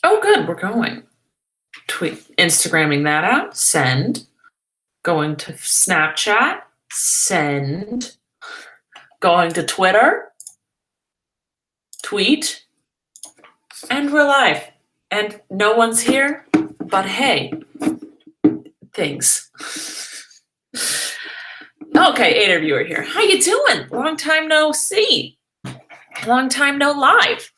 Oh, good. We're going. Tweet, Instagramming that out. Send. Going to Snapchat. Send. Going to Twitter. Tweet. And we're live. And no one's here, but hey, thanks. Okay, 8 of you are here. How you doing? Long time no see. Long time no live.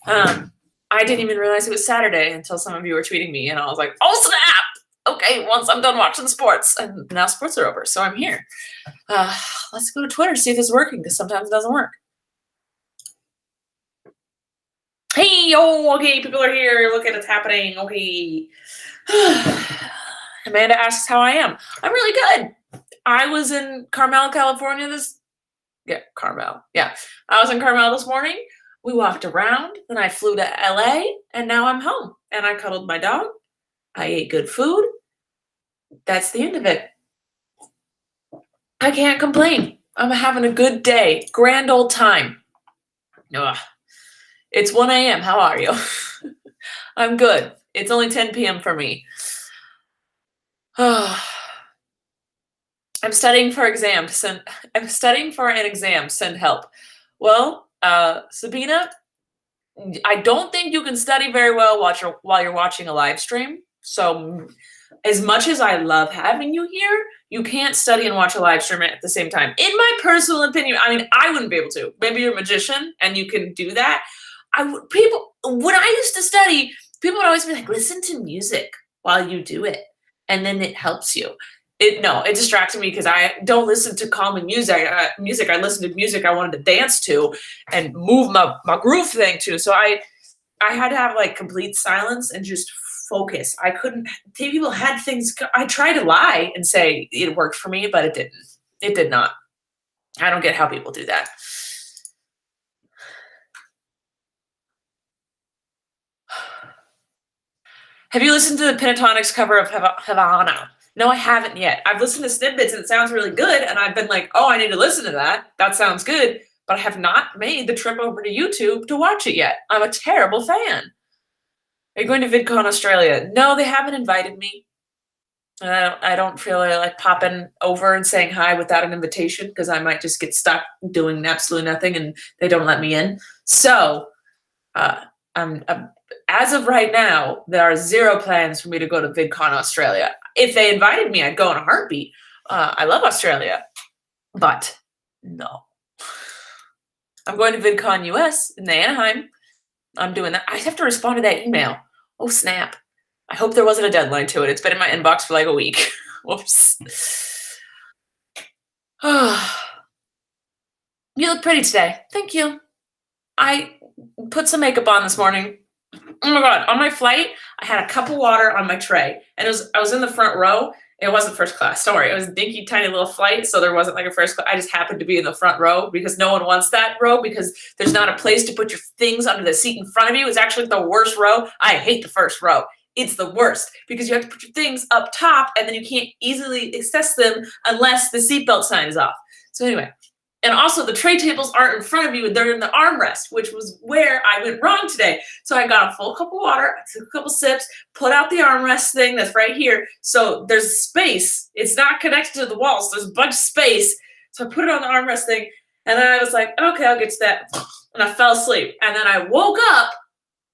I didn't even realize it was Saturday until some of you were tweeting me, and I was like, oh snap! Okay, once I'm done watching sports, and now sports are over, so I'm here. Let's go to Twitter, see if it's working, because sometimes it doesn't work. Hey, okay, people are here. Look at it's happening. Okay. Amanda asks how I am. I'm really good. I was in Carmel, California Carmel. Yeah. I was in Carmel this morning. We walked around, then I flew to LA, and now I'm home. And I cuddled my dog. I ate good food. That's the end of it. I can't complain. I'm having a good day. Grand old time. Ugh. It's 1 a.m. How are you? I'm good. It's only 10 p.m. for me. I'm studying for exams. I'm studying for an exam. Send help. Well, Sabina, I don't think you can study very well while you're watching a live stream. So as much as I love having you here, you can't study and watch a live stream at the same time. In my personal opinion, I mean, I wouldn't be able to. Maybe you're a magician and you can do that. When I used to study, people would always be like, listen to music while you do it, and then it helps you. It distracted me because I don't listen to calming music. I listen to music I wanted to dance to and move my groove thing to. So I had to have like complete silence and just focus. I couldn't. People had things. I tried to lie and say it worked for me, but it didn't. It did not. I don't get how people do that. Have you listened to the Pentatonics cover of Havana? No, I haven't yet. I've listened to snippets and it sounds really good, and I've been like, oh, I need to listen to that. That sounds good, but I have not made the trip over to YouTube to watch it yet. I'm a terrible fan. Are you going to VidCon Australia? No, they haven't invited me. I don't feel like popping over and saying hi without an invitation because I might just get stuck doing absolutely nothing and they don't let me in. So as of right now, there are zero plans for me to go to VidCon Australia. If they invited me, I'd go in a heartbeat. I love Australia, but no. I'm going to VidCon US in Anaheim. I'm doing that. I have to respond to that email. Oh, snap. I hope there wasn't a deadline to it. It's been in my inbox for like a week. Whoops. You look pretty today. Thank you. I put some makeup on this morning. Oh my God, on my flight, I had a cup of water on my tray, and I was in the front row. It wasn't first class. Don't worry. It was a dinky, tiny little flight, so there wasn't like a first class. I just happened to be in the front row because no one wants that row because there's not a place to put your things under the seat in front of you. It's actually the worst row. I hate the first row. It's the worst because you have to put your things up top, and then you can't easily access them unless the seatbelt sign is off. So anyway, and also the tray tables aren't in front of you, they're in the armrest, which was where I went wrong today. So I got a full cup of water, I took a couple sips, put out the armrest thing that's right here. So there's space. It's not connected to the walls. So there's a bunch of space. So I put it on the armrest thing, and then I was like, okay, I'll get to that. And I fell asleep. And then I woke up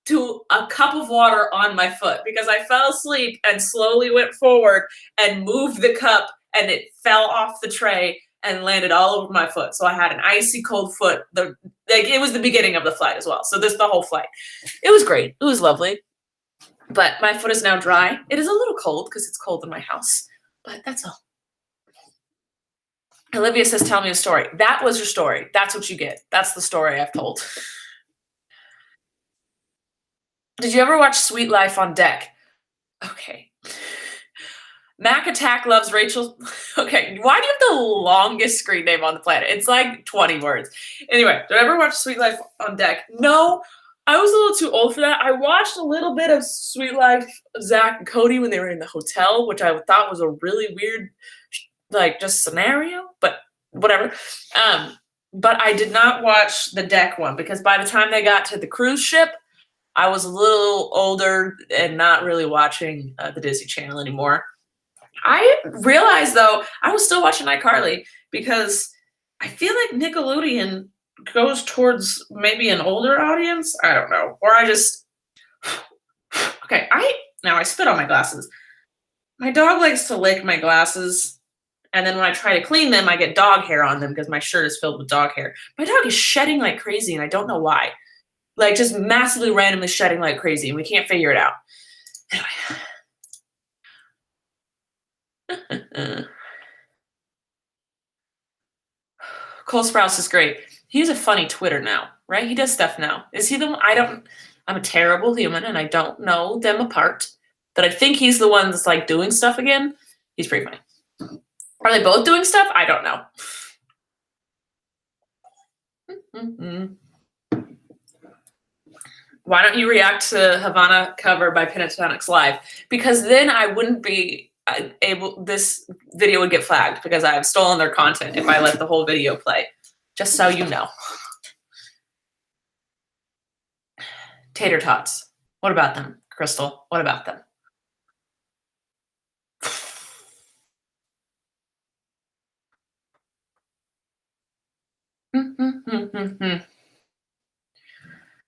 to a cup of water on my foot because I fell asleep and slowly went forward and moved the cup, and it fell off the tray and landed all over my foot. So I had an icy cold foot. It was the beginning of the flight as well. So this the whole flight. It was great. It was lovely. But my foot is now dry. It is a little cold because it's cold in my house. But that's all. Olivia says, tell me a story. That was your story. That's what you get. That's the story I've told. Did you ever watch Sweet Life on Deck? Okay. Mac Attack loves Rachel. Okay, why do you have the longest screen name on the planet? It's like 20 words. Anyway, did I ever watch Sweet Life on Deck? No, I was a little too old for that. I watched a little bit of Sweet Life, Zach and Cody when they were in the hotel, which I thought was a really weird, like, just scenario, but whatever. But I did not watch the Deck one because by the time they got to the cruise ship, I was a little older and not really watching the Disney Channel anymore. I realized though I was still watching iCarly because I feel like Nickelodeon goes towards maybe an older audience. I don't know, or I just okay. I spit on my glasses. My dog likes to lick my glasses, and then when I try to clean them, I get dog hair on them because my shirt is filled with dog hair. My dog is shedding like crazy, and I don't know why. Like just massively randomly shedding like crazy, and we can't figure it out. Anyway. Cole Sprouse is great. He has a funny Twitter now, right? He does stuff now. Is he the one? I'm a terrible human and I don't know them apart. But I think he's the one that's like doing stuff again. He's pretty funny. Are they both doing stuff? I don't know. Why don't you react to Havana cover by Pentatonics Live? Because then I wouldn't be able, this video would get flagged because I have stolen their content if I let the whole video play. Just so you know. Tater tots. What about them? Crystal, what about them?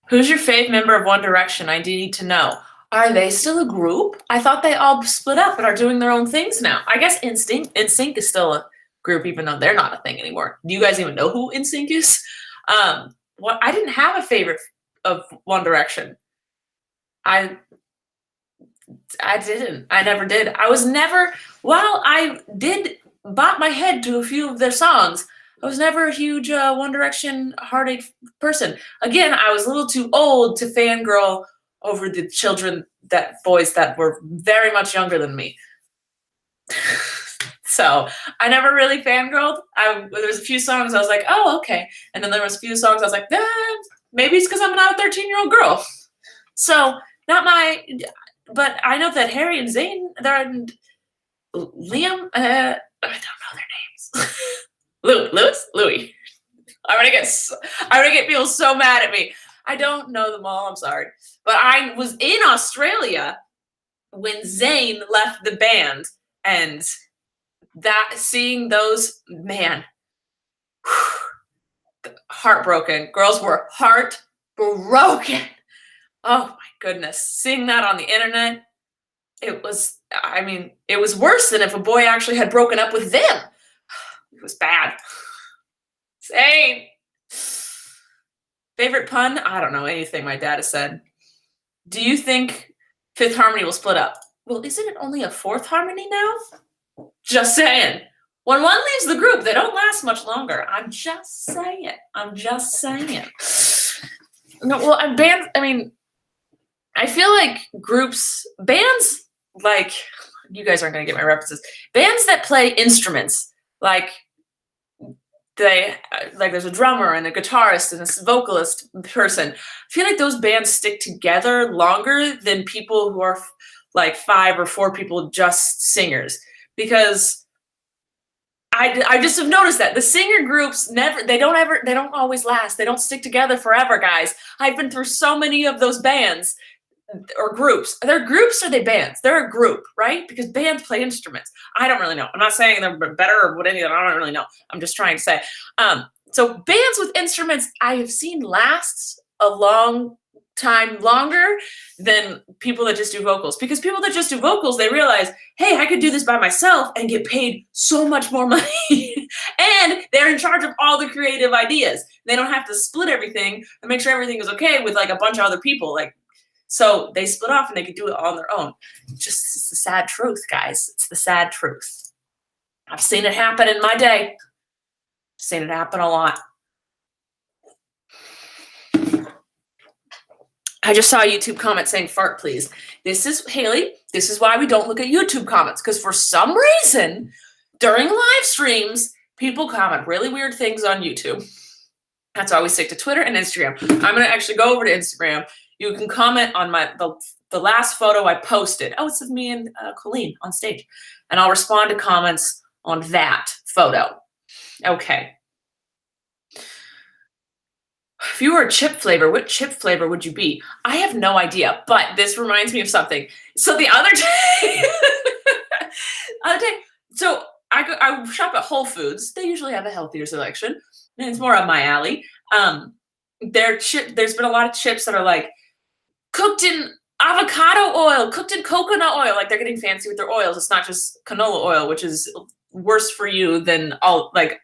Who's your fave member of One Direction? I need to know. Are they still a group? I thought they all split up and are doing their own things now. I guess NSYNC is still a group, even though they're not a thing anymore. Do you guys even know who NSYNC is? I didn't have a favorite of One Direction. I didn't. I never did. I was never, while I did bop my head to a few of their songs, I was never a huge One Direction heartache person. Again, I was a little too old to fangirl over the boys that were very much younger than me. So I never really fangirled. There was a few songs I was like, oh, okay. And then there was a few songs I was like, maybe it's because I'm not a 13-year-old girl. So but I know that Harry and Zayn, Liam, I don't know their names. Louis. I'm gonna get people so mad at me. I don't know them all, I'm sorry. But I was in Australia when Zayn left the band, and seeing those, man, heartbroken. Girls were heartbroken. Oh my goodness. Seeing that on the internet, it was worse than if a boy actually had broken up with them. It was bad. Same. Favorite pun? I don't know anything my dad has said. Do you think Fifth Harmony will split up? Well, isn't it only a Fourth Harmony now? Just saying. When one leaves the group, they don't last much longer. I'm just saying. No, well, bands, I feel like bands, like, you guys aren't going to get my references. Bands that play instruments, like there's a drummer and a guitarist and a vocalist person. I feel like those bands stick together longer than people who are like 5 or 4 people just singers, because I just have noticed that the singer groups they don't always last. They don't stick together forever, guys. I've been through so many of those bands or groups. They're groups or they bands? They're a group, right? Because bands play instruments. I don't really know. I'm not saying they're better or what any of them. I don't really know. I'm just trying to say. So bands with instruments I have seen last a long time longer than people that just do vocals. Because people that just do vocals, they realize, hey, I could do this by myself and get paid so much more money. And they're in charge of all the creative ideas. They don't have to split everything and make sure everything is okay with like a bunch of other people. So they split off and they could do it all on their own. It's the sad truth, guys. It's the sad truth. I've seen it happen in my day. I've seen it happen a lot. I just saw a YouTube comment saying fart, please. Haley, this is why we don't look at YouTube comments, because for some reason, during live streams, people comment really weird things on YouTube. That's why we stick to Twitter and Instagram. I'm going to actually go over to Instagram. You can comment on the last photo I posted. Oh, it's of me and Colleen on stage. And I'll respond to comments on that photo. Okay. If you were a chip flavor, what chip flavor would you be? I have no idea, but this reminds me of something. So the other day, other day, so I shop at Whole Foods. They usually have a healthier selection, and it's more up my alley. There's been a lot of chips that are like cooked in avocado oil, cooked in coconut oil. Like they're getting fancy with their oils. It's not just canola oil, which is worse for you than all like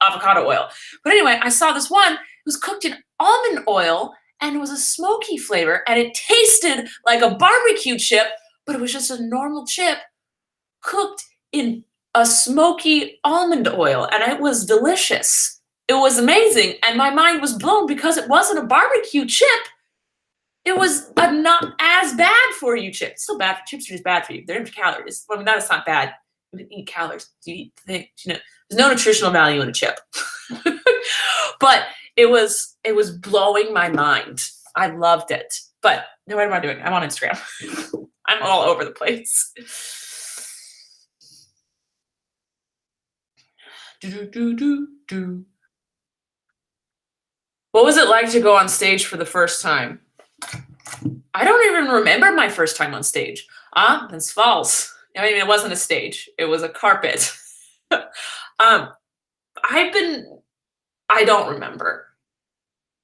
avocado oil. But anyway, I saw this one. It was cooked in almond oil and it was a smoky flavor and it tasted like a barbecue chip, but it was just a normal chip cooked in a smoky almond oil and it was delicious. It was amazing and my mind was blown because it wasn't a barbecue chip. It was a not as bad for you chip. It's still bad for chips are just bad for you. They're empty calories. I mean, that is not bad. You eat calories. You eat things, you know. There's no nutritional value in a chip. But it was blowing my mind. I loved it. But what am I doing? I'm on Instagram. I'm all over the place. What was it like to go on stage for the first time? I don't even remember my first time on stage. That's false. I mean, it wasn't a stage. It was a carpet. I don't remember.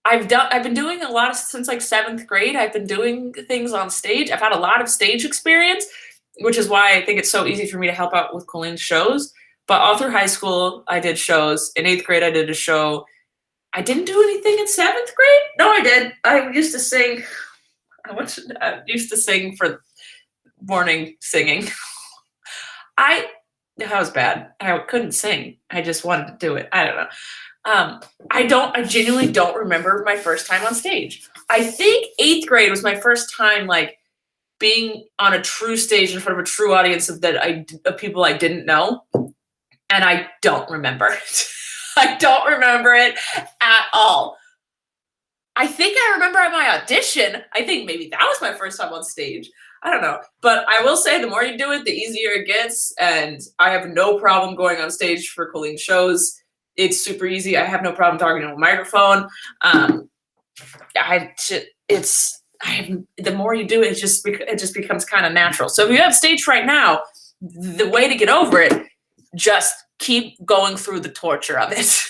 I've been doing a lot since like 7th grade. I've been doing things on stage. I've had a lot of stage experience, which is why I think it's so easy for me to help out with Colleen's shows. But all through high school, I did shows. In 8th grade, I did a show. I didn't do anything in 7th grade. No, I did. I used to sing. I used to sing for morning singing. That was bad. I couldn't sing. I just wanted to do it. I don't know. I genuinely don't remember my first time on stage. I think 8th grade was my first time like being on a true stage in front of a true audience of people I didn't know. And I don't remember it. I don't remember it at all. I think I remember at my audition, I think maybe that was my first time on stage. I don't know. But I will say the more you do it, the easier it gets. And I have no problem going on stage for Colleen's shows. It's super easy. I have no problem talking to a microphone. The more you do it, it just becomes kind of natural. So if you have stage fright now, the way to get over it, just keep going through the torture of it.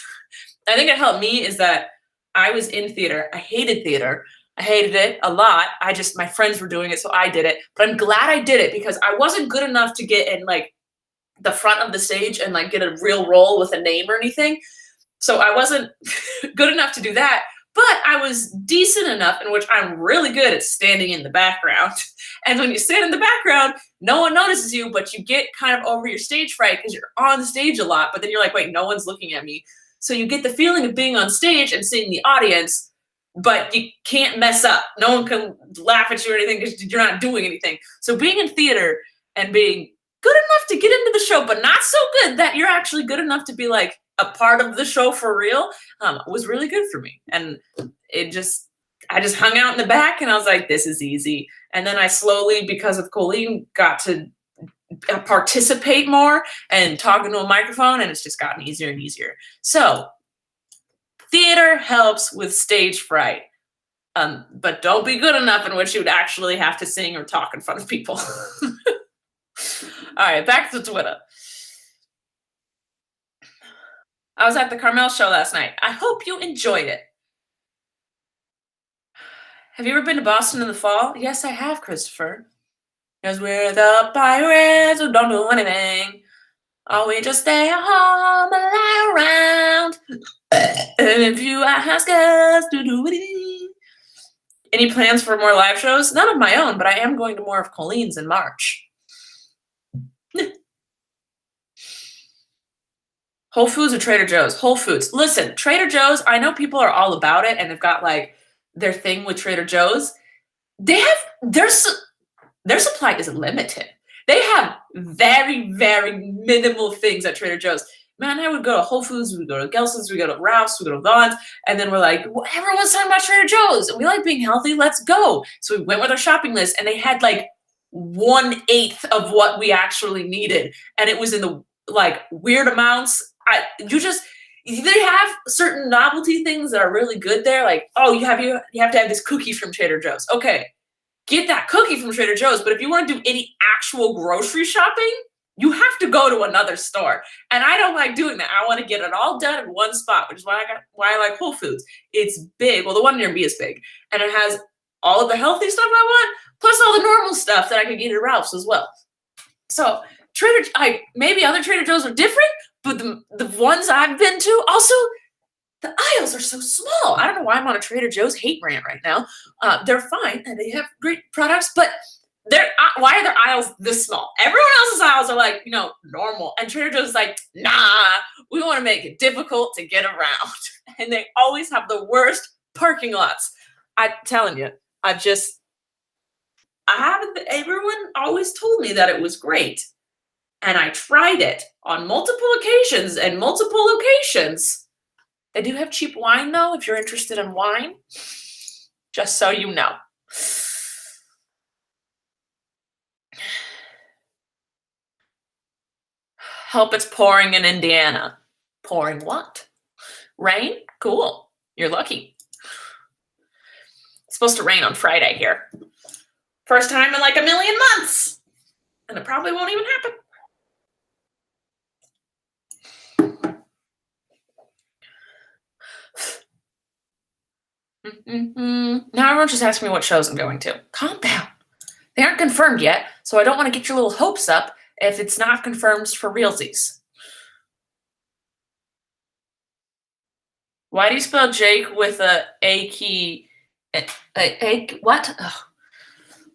I think it helped me is that I was in theater. I hated theater. I hated it a lot. My friends were doing it, so I did it. But I'm glad I did it because I wasn't good enough to get in like the front of the stage and like get a real role with a name or anything. So I wasn't good enough to do that, but I was decent enough in which I'm really good at standing in the background. And when you stand in the background, no one notices you, but you get kind of over your stage fright because you're on stage a lot, but then you're like, wait, no one's looking at me. So you get the feeling of being on stage and seeing the audience, but you can't mess up. No one can laugh at you or anything because you're not doing anything. So being in theater and being good enough to get into the show, but not so good that you're actually good enough to be like a part of the show for real, was really good for me. And I just hung out in the back and I was like, this is easy. And then I slowly, because of Colleen, got to participate more and talking to a microphone, and it's just gotten easier and easier. So theater helps with stage fright, but don't be good enough in which you would actually have to sing or talk in front of people. All right, back to Twitter. I was at the Carmel show last night. I hope you enjoyed it. Have you ever been to Boston in the fall? Yes, I have, Christopher. Because we're the pirates who don't do anything. Or we just stay home and lie around. And if you ask us to do anything. Any plans for more live shows? None of my own, but I am going to more of Colleen's in March. Whole Foods or Trader Joe's? Whole Foods. Listen, Trader Joe's, I know people are all about it and they've got like their thing with Trader Joe's. They have their supply is limited. They have very, very minimal things at Trader Joe's. Man, I would go to Whole Foods, we would go to Gelson's, we go to Ralph's, we go to Vaughn's, and then we're like, well, everyone's talking about Trader Joe's, and we like being healthy, let's go. So we went with our shopping list, and they had like 1/8 of what we actually needed, and it was in the like weird amounts. they have certain novelty things that are really good there. Like, oh, you have to have this cookie from Trader Joe's. Okay, get that cookie from Trader Joe's. But if you want to do any actual grocery shopping, you have to go to another store. And I don't like doing that. I want to get it all done in one spot, which is why I like Whole Foods. It's big. Well, the one near me is big. And it has all of the healthy stuff I want, plus all the normal stuff that I could get at Ralph's as well. So maybe other Trader Joe's are different, but the ones I've been to, also, the aisles are so small. I don't know why I'm on a Trader Joe's hate rant right now. They're fine, and they have great products, but why are their aisles this small? Everyone else's aisles are like, normal. And Trader Joe's is like, nah, we want to make it difficult to get around. And they always have the worst parking lots. I'm telling you, everyone always told me that it was great. And I tried it on multiple occasions and multiple locations. They do have cheap wine, though, if you're interested in wine. Just so you know. Help, it's pouring in Indiana. Pouring what? Rain? Cool. You're lucky. It's supposed to rain on Friday here. First time in like a million months. And it probably won't even happen. Now everyone's just asking me what shows I'm going to. Calm down. They aren't confirmed yet, so I don't want to get your little hopes up if it's not confirmed for realsies. Why do you spell Jake with a key? What? Ugh.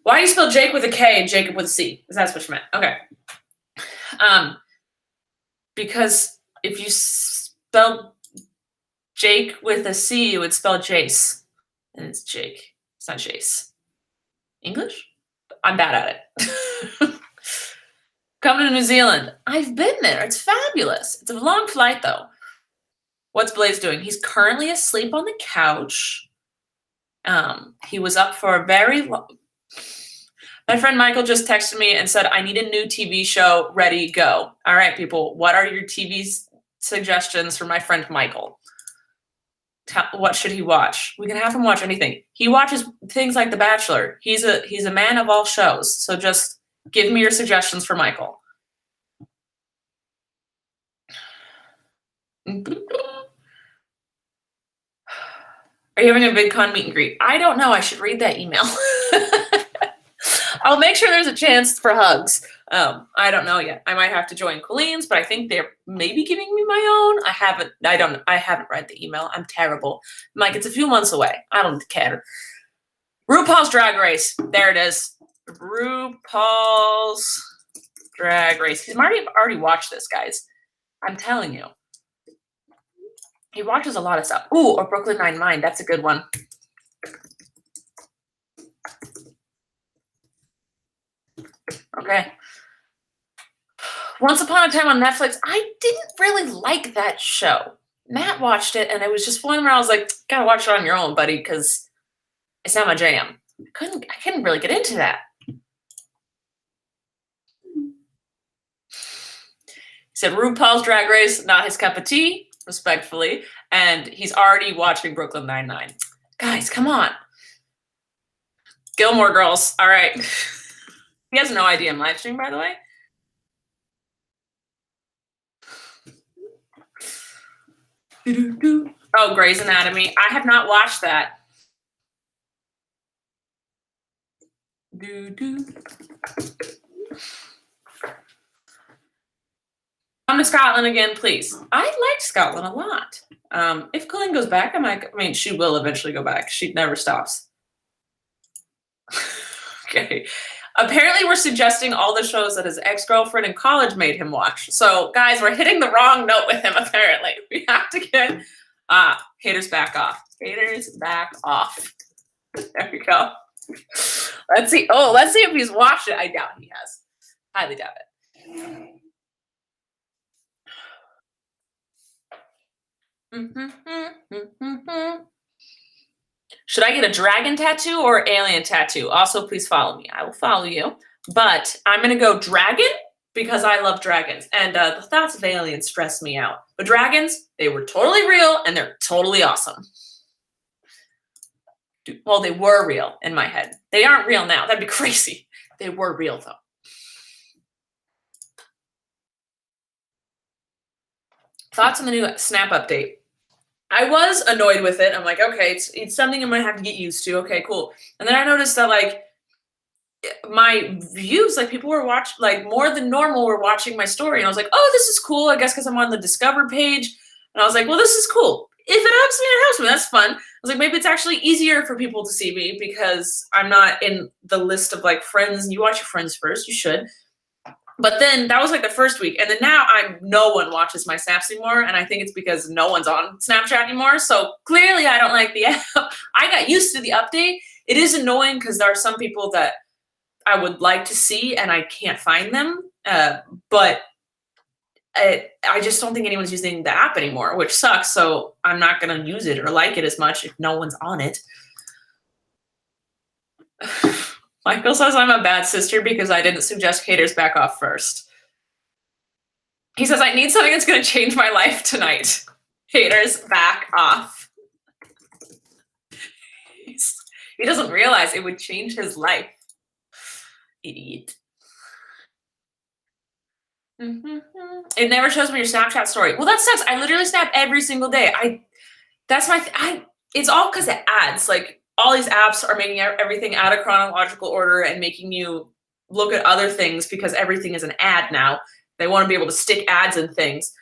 Why do you spell Jake with a K and Jacob with a C? Because that's what you meant. Okay. Because if you spell Jake with a C, you would spell Jace. And it's Jake. It's not Jace. English? I'm bad at it. Coming to New Zealand. I've been there. It's fabulous. It's a long flight, though. What's Blaze doing? He's currently asleep on the couch. He was up for a very long... My friend Michael just texted me and said, I need a new TV show. Ready, go. All right, people. What are your TV suggestions for my friend Michael? What should he watch? We can have him watch anything. He watches things like The Bachelor. He's a man of all shows. So just give me your suggestions for Michael. Are you having a VidCon meet and greet? I don't know. I should read that email. I'll make sure there's a chance for hugs. I don't know yet. I might have to join Colleen's, but I think they're maybe giving me my own. I haven't read the email. I'm terrible. Mike, it's a few months away. I don't care. RuPaul's Drag Race. There it is. RuPaul's Drag Race. He's already watched this, guys. I'm telling you. He watches a lot of stuff. Ooh, or Brooklyn Nine-Nine. That's a good one. Okay. Once Upon a Time on Netflix. I didn't really like that show. Matt watched it, and it was just one where I was like, gotta watch it on your own, buddy, because it's not my jam. I couldn't really get into that. He said RuPaul's Drag Race, not his cup of tea, respectfully, and he's already watching Brooklyn Nine-Nine. Guys, come on. Gilmore Girls. All right. He has no idea I'm live streaming, by the way. Oh, Grey's Anatomy. I have not watched that. Come to Scotland again, please. I liked Scotland a lot. If Colleen goes back, she will eventually go back. She never stops. Okay. Apparently, we're suggesting all the shows that his ex-girlfriend in college made him watch. So, guys, we're hitting the wrong note with him, apparently. We have to get haters back off. Haters back off. There we go. Let's see. Oh, let's see if he's watched it. I doubt he has. Highly doubt it. Should I get a dragon tattoo or alien tattoo? Also, please follow me. I will follow you. But I'm going to go dragon because I love dragons. And the thoughts of aliens stress me out. But dragons, they were totally real and they're totally awesome. Well, they were real in my head. They aren't real now. That'd be crazy. They were real though. Thoughts on the new Snap update? I was annoyed with it. I'm like, okay, it's something I'm gonna have to get used to. Okay, cool. And then I noticed that like my views, like people were watching, like more than normal were watching my story. And I was like, oh, this is cool. I guess because I'm on the Discover page. And I was like, well, this is cool. If it helps me, it helps me. That's fun. I was like, maybe it's actually easier for people to see me because I'm not in the list of like friends. And you watch your friends first. You should. But then that was like the first week. And then now no one watches my snaps anymore. And I think it's because no one's on Snapchat anymore. So clearly I don't like the app. I got used to the update. It is annoying because there are some people that I would like to see and I can't find them. But I just don't think anyone's using the app anymore, which sucks. So I'm not going to use it or like it as much if no one's on it. Michael says I'm a bad sister because I didn't suggest haters back off first. He says, I need something that's going to change my life tonight. Haters back off. He doesn't realize it would change his life. Idiot. It never shows me your Snapchat story. Well, that sucks. I literally snap every single day. It's all because of ads. Like all these apps are making everything out of chronological order and making you look at other things because everything is an ad now. They want to be able to stick ads in things.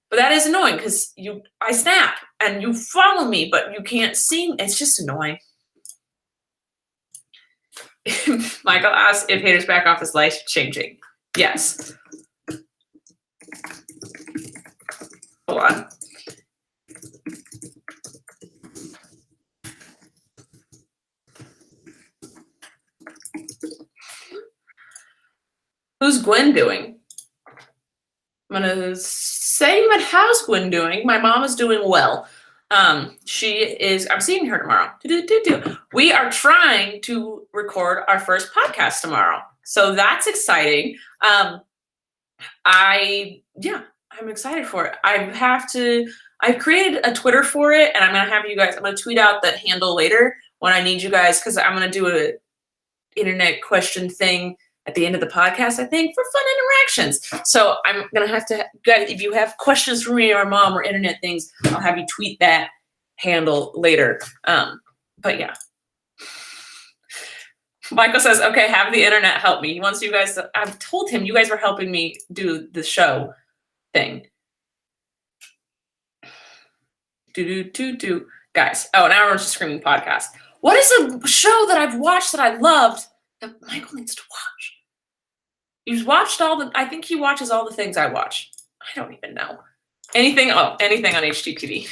But that is annoying because I snap and you follow me, but you can't see me. It's just annoying. Michael asks if haters back off is life changing. Yes. Hold on. Who's Gwen doing? I'm gonna say, but how's Gwen doing? My mom is doing well. She is, I'm seeing her tomorrow. We are trying to record our first podcast tomorrow. So that's exciting. I'm excited for it. I've created a Twitter for it and I'm going to tweet out that handle later when I need you guys, because I'm going to do a internet question thing at the end of the podcast, I think, for fun interactions. So I'm going to have to, guys, if you have questions for me or mom or internet things, I'll have you tweet that handle later. But yeah. Michael says, okay, have the internet help me. He wants you guys to, I've told him you guys were helping me do the show thing. Guys. Oh, now we're just screaming podcast. What is a show that I've watched that I loved that Michael needs to watch? He's watched I think he watches all the things I watch. I don't even know. Anything on HGTV.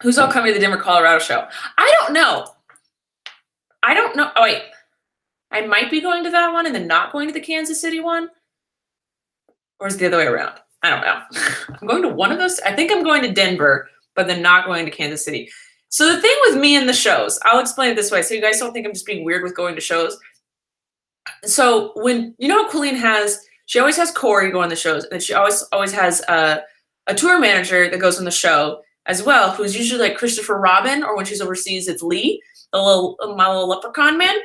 Who's all coming to the Denver, Colorado show? I don't know. Oh, wait. I might be going to that one and then not going to the Kansas City one. Or is it the other way around? I don't know. I'm going to one of those. I think I'm going to Denver, but then not going to Kansas City. So the thing with me and the shows, I'll explain it this way so you guys don't think I'm just being weird with going to shows. So when, you know how Colleen she always has Corey go on the shows, and she always has a tour manager that goes on the show as well, who's usually like Christopher Robin, or when she's overseas, it's Lee, my little leprechaun man.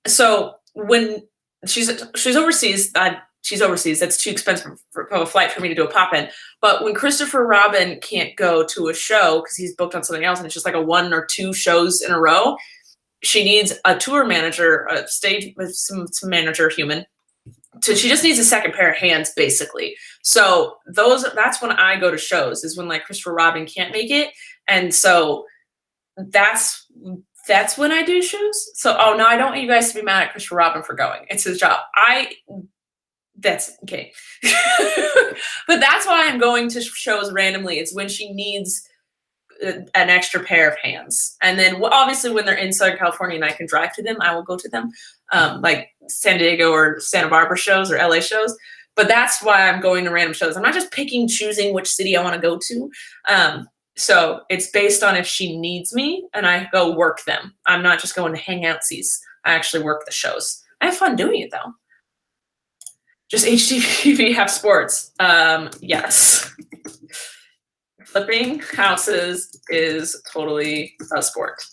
So when she's overseas, that's too expensive of a flight for me to do a pop-in. But when Christopher Robin can't go to a show because he's booked on something else and it's just like a 1 or 2 shows in a row, she needs a tour manager, a stage with some manager human. So she just needs a second pair of hands, basically. So that's when I go to shows, is when like Christopher Robin can't make it. And so that's when I do shows. So, no, I don't want you guys to be mad at Christopher Robin for going. It's his job. That's okay. But that's why I'm going to shows randomly. It's when she needs an extra pair of hands. And then obviously when they're in Southern California and I can drive to them, I will go to them, like San Diego or Santa Barbara shows or LA shows. But that's why I'm going to random shows. I'm not just choosing which city I want to go to. So it's based on if she needs me, and I go work them. I'm not just going to hangoutsies. I actually work the shows. I have fun doing it though. Just HGTV have sports. Yes. Flipping houses is totally a sport.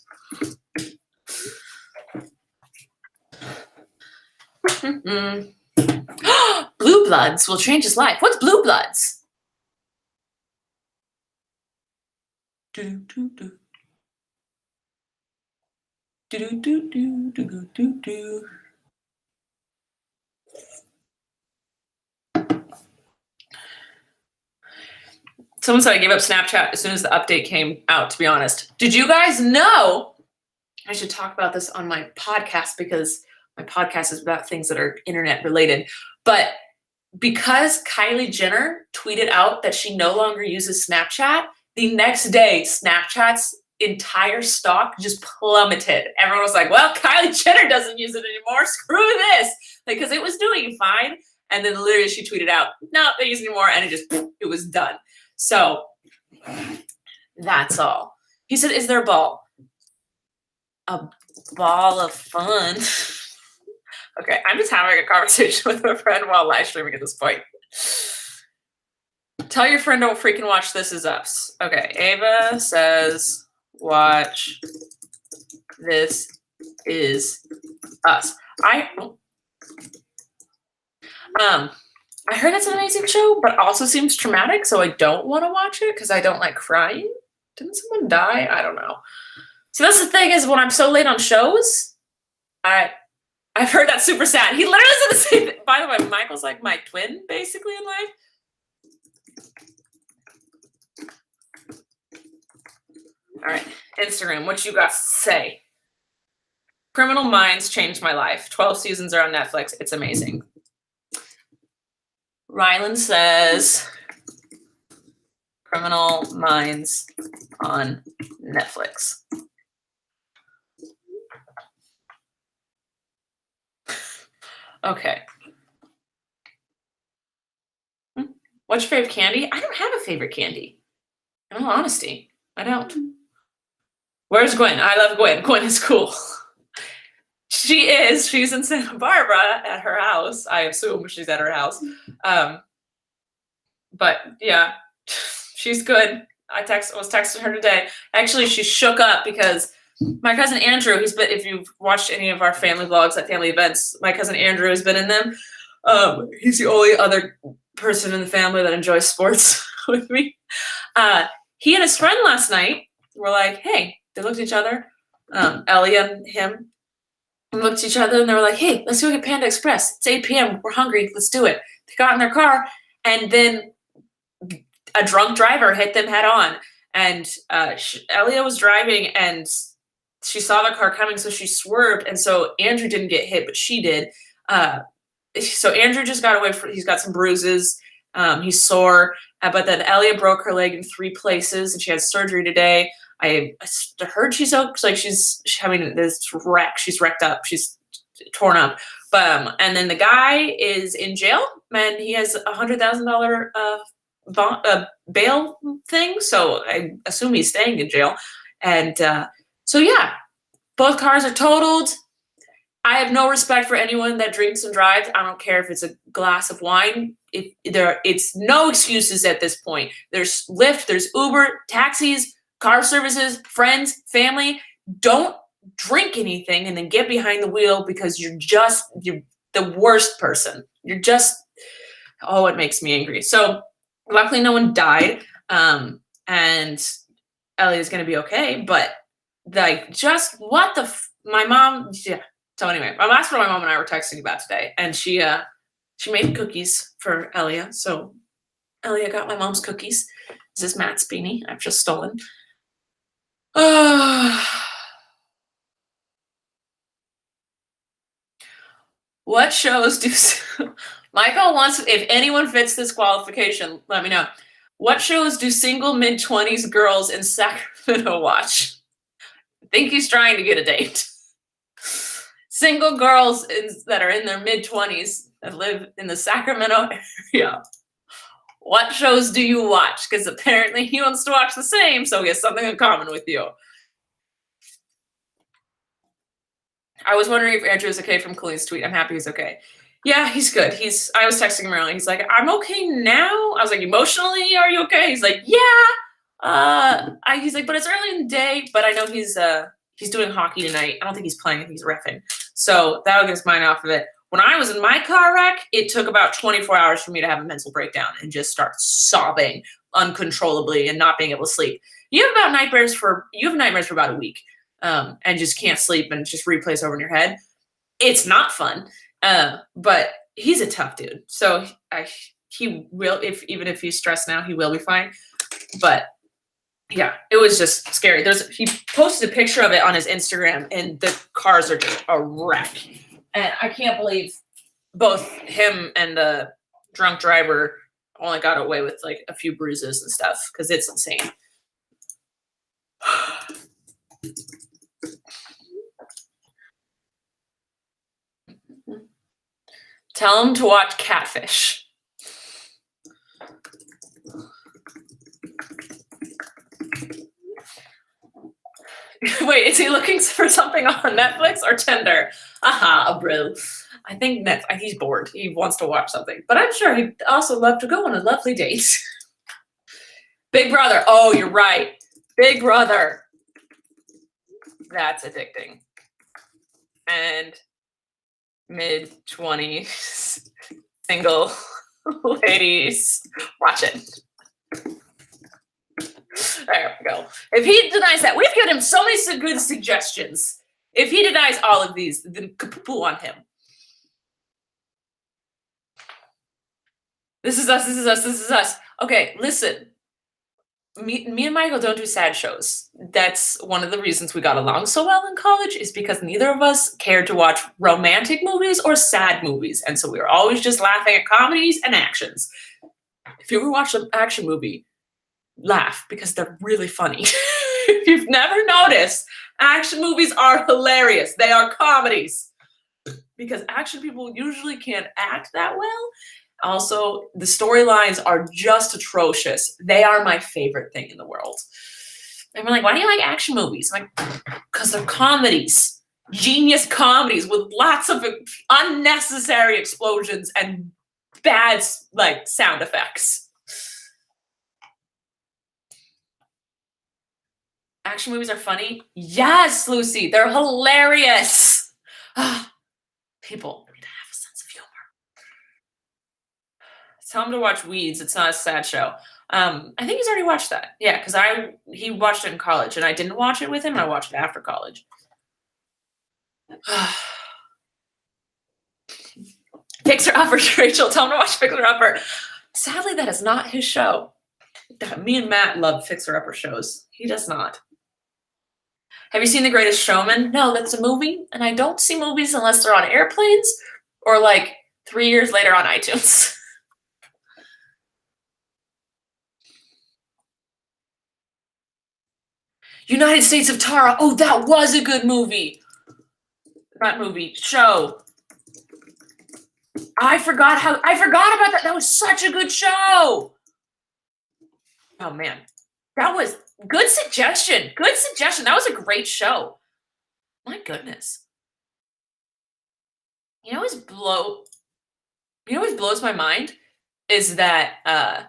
Blue Bloods will change his life. What's Blue Bloods? Someone said I gave up Snapchat as soon as the update came out, to be honest. Did you guys know? I should talk about this on my podcast because my podcast is about things that are internet related. But because Kylie Jenner tweeted out that she no longer uses Snapchat, the next day, Snapchat's entire stock just plummeted. Everyone was like, well, Kylie Jenner doesn't use it anymore. Screw this. Because it was doing fine. And then literally she tweeted out, no, they use it anymore. And it was done. So that's all. He said, is there a ball? A ball of fun. Okay, I'm just having a conversation with a friend while live streaming at this point. Tell your friend don't freaking watch This Is Us. Okay, Ava says, watch This Is Us. I heard it's an amazing show, but also seems traumatic, so I don't want to watch it because I don't like crying. Didn't someone die? I don't know. So that's the thing is when I'm so late on shows, I've heard that's super sad. He literally said the same thing. By the way, Michael's like my twin, basically, in life. All right, Instagram, what you got to say? Criminal Minds changed my life. 12 seasons are on Netflix. It's amazing. Rylan says, Criminal Minds on Netflix. Okay. What's your favorite candy? I don't have a favorite candy. In all honesty, I don't. Where's Gwen? I love Gwen. Gwen is cool. She is. She's in Santa Barbara at her house. I assume she's at her house. But yeah, she's good. I was texting her today. Actually, she shook up because my cousin Andrew, if you've watched any of our family vlogs at family events, my cousin Andrew has been in them. He's the only other person in the family that enjoys sports with me. He and his friend last night were like, hey, they looked at each other. Ellie and him looked at each other and they were like, hey, let's go get Panda Express. It's 8 p.m. We're hungry. Let's do it. They got in their car and then a drunk driver hit them head on. And Elia was driving and she saw the car coming, so she swerved. And so Andrew didn't get hit, but she did. So Andrew just got away he's got some bruises. He's sore. But then Elia broke her leg in 3 places and she had surgery today. I heard she's having this wreck. She's wrecked up. She's torn up. And then the guy is in jail and he has $100,000 bail thing. So I assume he's staying in jail. And so yeah, both cars are totaled. I have no respect for anyone that drinks and drives. I don't care if it's a glass of wine. It's no excuses at this point. There's Lyft, there's Uber, taxis, car services, friends, family. Don't drink anything and then get behind the wheel because you're the worst person. It makes me angry. So luckily no one died. And Ellie is going to be okay. But like, just what my mom, yeah. So anyway, that's what my mom and I were texting about today. And she made cookies for Elia. So Elia got my mom's cookies. This is Matt's beanie I've just stolen. What shows do Michael wants? If anyone fits this qualification, let me know. What shows do single mid-20s girls in Sacramento watch? I think he's trying to get a date. Single girls that are in their mid-20s that live in the Sacramento area What shows do you watch? Because apparently he wants to watch the same, so he has something in common with you. I was wondering if Andrew is okay from Colleen's tweet. I'm happy he's okay. Yeah, he's good. I was texting him earlier. He's like, I'm okay now. I was like, emotionally, are you okay? He's like, yeah. He's like, but it's early in the day. But I know he's doing hockey tonight. I don't think he's playing. I think he's reffing. So that'll get his mind off of it. When I was in my car wreck, it took about 24 hours for me to have a mental breakdown and just start sobbing uncontrollably and not being able to sleep. You have nightmares for about a week, and just can't sleep and just replays over in your head. It's not fun. But he's a tough dude. So he will, even if he's stressed now, he will be fine. But yeah, it was just scary. He posted a picture of it on his Instagram, and the cars are just a wreck. And I can't believe both him and the drunk driver only got away with like a few bruises and stuff, because it's insane. Tell him to watch Catfish. Wait, is he looking for something on Netflix or Tinder? Aha, bro. I think he's bored. He wants to watch something. But I'm sure he'd also love to go on a lovely date. Big Brother. Oh, you're right. Big Brother. That's addicting. And mid-20s single ladies, watch it. There we go. If he denies that, we've given him so many good suggestions. If he denies all of these, then kapoo on him. This is us, this is us, this is us. Okay, listen. Me and Michael don't do sad shows. That's one of the reasons we got along so well in college, is because neither of us cared to watch romantic movies or sad movies. And so we were always just laughing at comedies and actions. If you ever watch an action movie, laugh, because they're really funny. If you've never noticed, action movies are hilarious. They are comedies. Because action people usually can't act that well. Also, the storylines are just atrocious. They are my favorite thing in the world. And we're like, why do you like action movies? I'm like, because they're comedies. Genius comedies with lots of unnecessary explosions and bad sound effects. Action movies are funny? Yes, Lucy, they're hilarious. People need to have a sense of humor. Tell him to watch Weeds. It's not a sad show. I think he's already watched that. Yeah, because he watched it in college, and I didn't watch it with him, and I watched it after college. Fixer Upper, Rachel. Tell him to watch Fixer Upper. Sadly, that is not his show. Me and Matt love Fixer Upper shows. He does not. Have you seen The Greatest Showman? No, that's a movie, and I don't see movies unless they're on airplanes or 3 years later on iTunes. United States of Tara. Oh, that was a good movie. Not movie, show. I forgot about that. That was such a good show. Oh man, that was good suggestion. Good suggestion. That was a great show. My goodness. You know what always blows my mind is that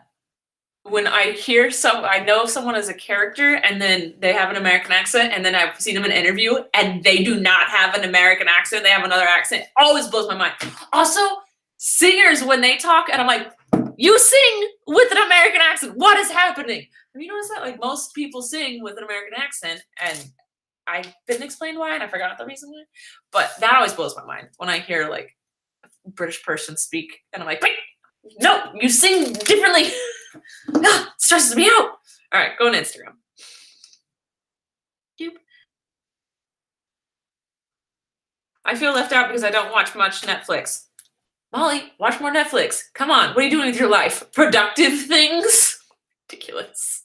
when I know someone as a character and then they have an American accent, and then I've seen them in an interview and they do not have an American accent, they have another accent. It always blows my mind. Also, singers, when they talk, and I'm like, you sing with an American accent. What is happening? Have you noticed that? Most people sing with an American accent, and I didn't explain why, and I forgot the reason why. But that always blows my mind when I hear a British person speak, and I'm like, wait, no, you sing differently. It stresses me out. All right, go on Instagram. Doop. I feel left out because I don't watch much Netflix. Molly, watch more Netflix. Come on, what are you doing with your life? Productive things? Ridiculous.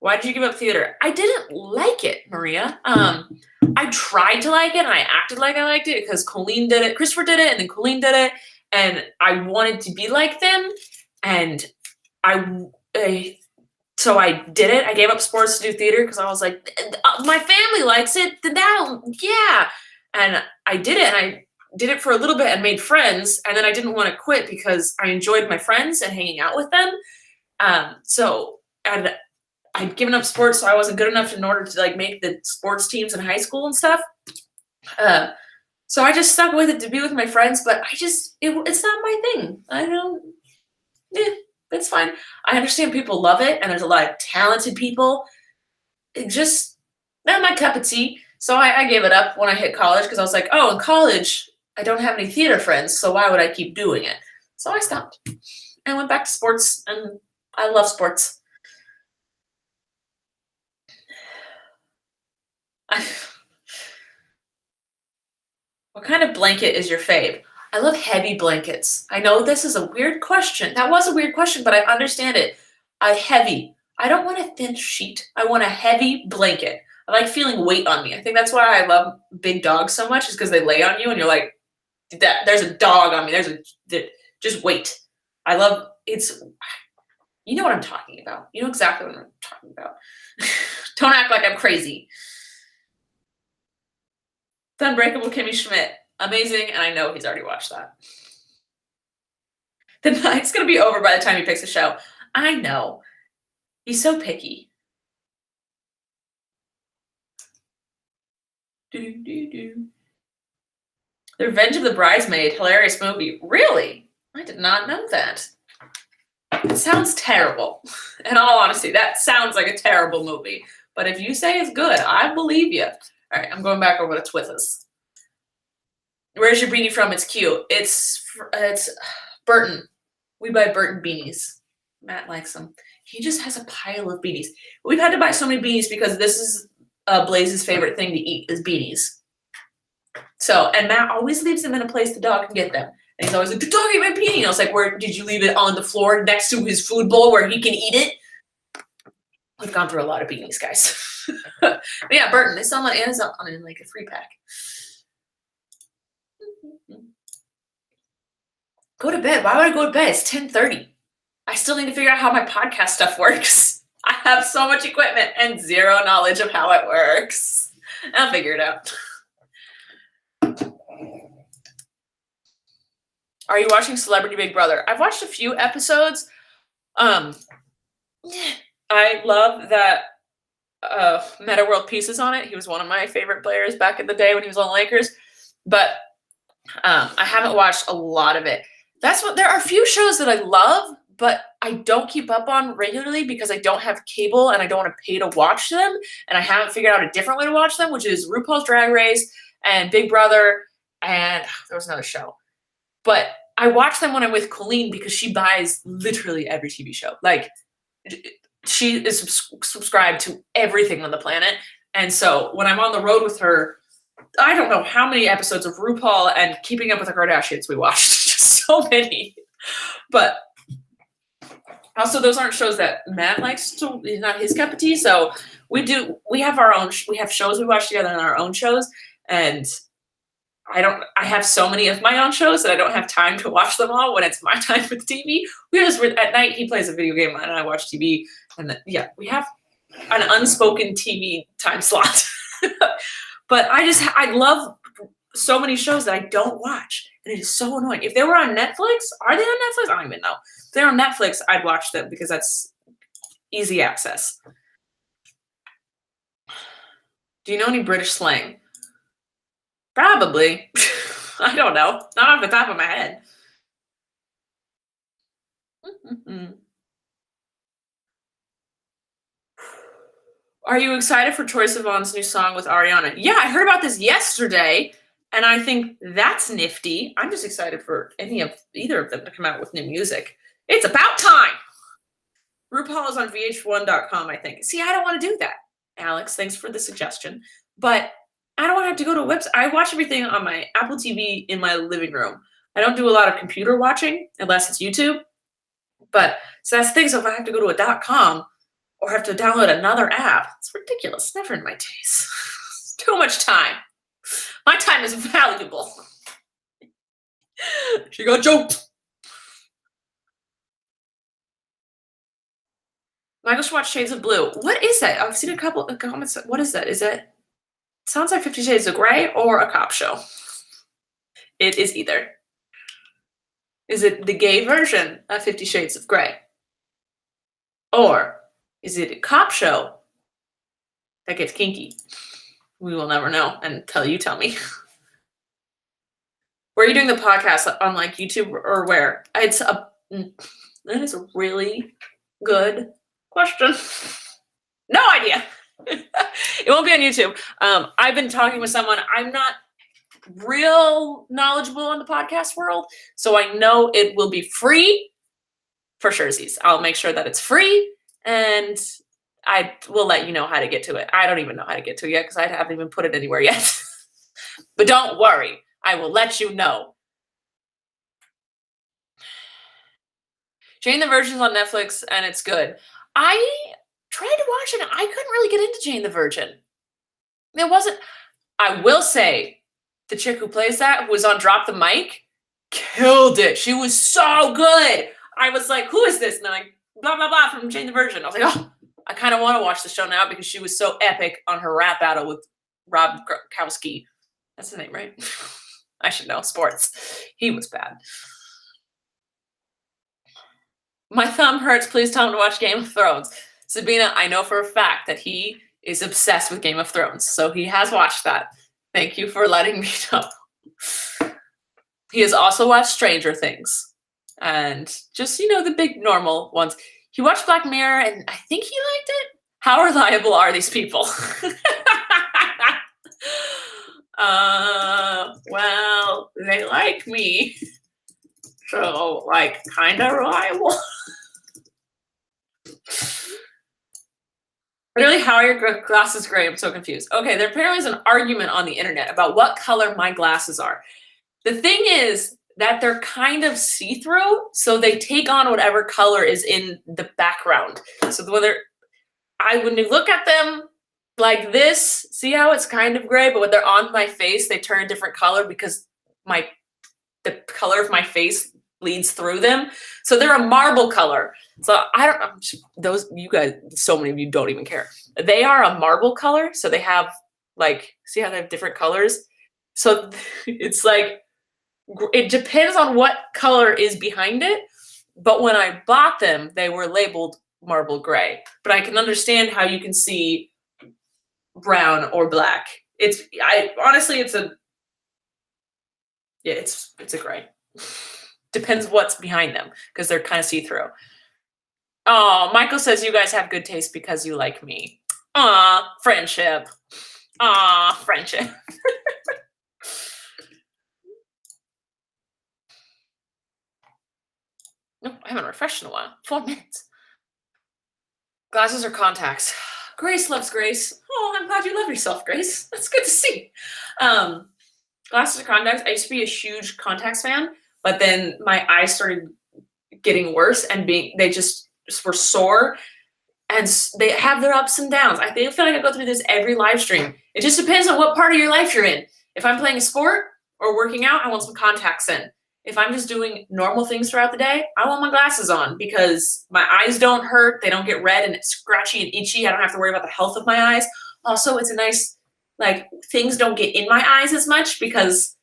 Why did you give up theater? I didn't like it, Maria. I tried to like it, and I acted like I liked it because Colleen did it. Christopher did it, and then Colleen did it. and I wanted to be like them, and so I did it. I gave up sports to do theater because I was like, my family likes it. Now, yeah. And I did it, and I did it for a little bit and made friends. And then I didn't want to quit because I enjoyed my friends and hanging out with them. And I'd given up sports, so I wasn't good enough in order to like make the sports teams in high school and stuff. So I just stuck with it to be with my friends, but it's not my thing. I don't. It's fine. I understand people love it, and there's a lot of talented people. It just not my cup of tea. So I gave it up when I hit college because I was like, oh, in college, I don't have any theater friends, so why would I keep doing it? So I stopped and went back to sports, and I love sports. What kind of blanket is your fave? I love heavy blankets. I know this is a weird question. That was a weird question, but I understand it. Heavy. I don't want a thin sheet. I want a heavy blanket. I like feeling weight on me. I think that's why I love big dogs so much, is because they lay on you and you're like, there's a dog on me. Just wait. I love it's. You know what I'm talking about. You know exactly what I'm talking about. Don't act like I'm crazy. The Unbreakable Kimmy Schmidt. Amazing, and I know he's already watched that. The night's going to be over by the time he picks a show. I know. He's so picky. The Revenge of the Bridesmaid. Hilarious movie. Really? I did not know that. It sounds terrible. In all honesty, that sounds like a terrible movie. But if you say it's good, I believe you. All right, I'm going back over to Twithas. Where's your beanie from? It's cute. It's Burton. We buy Burton beanies. Matt likes them. He just has a pile of beanies. We've had to buy so many beanies because this is Blaze's favorite thing to eat is beanies. So, and Matt always leaves them in a place the dog can get them. And he's always like, the dog ate my beanie. And I was like, where did you leave it? On the floor next to his food bowl where he can eat it? We've gone through a lot of beanies, guys. But yeah, Burton. They sell them on Amazon in like a 3-pack. Go to bed. Why would I go to bed? It's 10:30. I still need to figure out how my podcast stuff works. I have so much equipment and zero knowledge of how it works. I'll figure it out. Are you watching Celebrity Big Brother? I've watched a few episodes. I love that Meta World Peace is on it. He was one of my favorite players back in the day when he was on the Lakers. But I haven't watched a lot of it. There are a few shows that I love, but I don't keep up on regularly because I don't have cable and I don't want to pay to watch them. And I haven't figured out a different way to watch them, which is RuPaul's Drag Race and Big Brother. And there was another show. But I watch them when I'm with Colleen because she buys literally every TV show. Like, she is subscribed to everything on the planet. And so when I'm on the road with her, I don't know how many episodes of RuPaul and Keeping Up with the Kardashians we watched. Just so many. But also, those aren't shows that Matt likes to, not his cup of tea. So we have shows we watch together on our own shows. And I have so many of my own shows that I don't have time to watch them all when it's my time with TV. At night, he plays a video game and I watch TV. And we have an unspoken TV time slot. But I love so many shows that I don't watch. And it is so annoying. If they were on Netflix, are they on Netflix? I don't even know. If they're on Netflix, I'd watch them because that's easy access. Do you know any British slang? Probably. I don't know. Not off the top of my head. Are you excited for Troye Sivan's new song with Ariana? Yeah, I heard about this yesterday, and I think that's nifty. I'm just excited for either of them to come out with new music. It's about time. RuPaul is on VH1.com, I think. See, I don't want to do that, Alex. Thanks for the suggestion. But I don't want to have to go to a website. I watch everything on my Apple TV in my living room. I don't do a lot of computer watching unless it's YouTube. But so that's the thing. So if I have to go to a .com or have to download another app, it's ridiculous. It's never in my taste. It's too much time. My time is valuable. She got choked. Michael should watch Shades of Blue. What is that? I've seen a couple of comments. What is that? Is that sounds like 50 Shades of Grey or a cop show? It is either. Is it the gay version of 50 Shades of Grey? Or is it a cop show that gets kinky? We will never know until you tell me. Where are you doing the podcast? On like YouTube or where? That is a really good question. No idea. It won't be on YouTube. I've been talking with someone. I'm not real knowledgeable in the podcast world, so I know it will be free for surezies. I'll make sure that it's free, and I will let you know how to get to it. I don't even know how to get to it yet because I haven't even put it anywhere yet. But don't worry, I will let you know. Jane the Virgin's on Netflix, and it's good. I tried to watch it, and I couldn't really get into Jane the Virgin. It wasn't. I will say, the chick who plays that, who was on Drop the Mic, killed it. She was so good. I was like, who is this? And they're like, blah, blah, blah, from Jane the Virgin. I was like, oh, I kind of want to watch the show now because she was so epic on her rap battle with Rob Gronkowski. That's the name, right? I should know. Sports. He was bad. My thumb hurts. Please tell him to watch Game of Thrones. Sabina, I know for a fact that he is obsessed with Game of Thrones, so he has watched that. Thank you for letting me know. He has also watched Stranger Things and just, the big normal ones. He watched Black Mirror, and I think he liked it. How reliable are these people? Well, they like me. So, kind of reliable. Literally, how are your glasses gray? I'm so confused. Okay, there apparently is an argument on the internet about what color my glasses are. The thing is that they're kind of see-through, so they take on whatever color is in the background. So when you look at them like this, see how it's kind of gray, but when they're on my face, they turn a different color because the color of my face bleeds through them. So they're a marble color. So you guys, so many of you don't even care. They are a marble color. So they have see how they have different colors? So it's it depends on what color is behind it. But when I bought them, they were labeled marble gray. But I can understand how you can see brown or black. Honestly, it's a gray. Depends what's behind them because they're kind of see-through. Oh, Michael says you guys have good taste because you like me. Aw, friendship. Aw, friendship. No, I haven't refreshed in a while. 4 minutes. Glasses or contacts? Grace loves Grace. Oh, I'm glad you love yourself, Grace. That's good to see. Glasses or contacts? I used to be a huge contacts fan, but then my eyes started getting worse and they just were sore, and they have their ups and downs. I feel like I go through this every live stream. It just depends on what part of your life you're in. If I'm playing a sport or working out, I want some contacts in. If I'm just doing normal things throughout the day, I want my glasses on because my eyes don't hurt. They don't get red and scratchy and itchy. I don't have to worry about the health of my eyes. Also, it's a nice, things don't get in my eyes as much because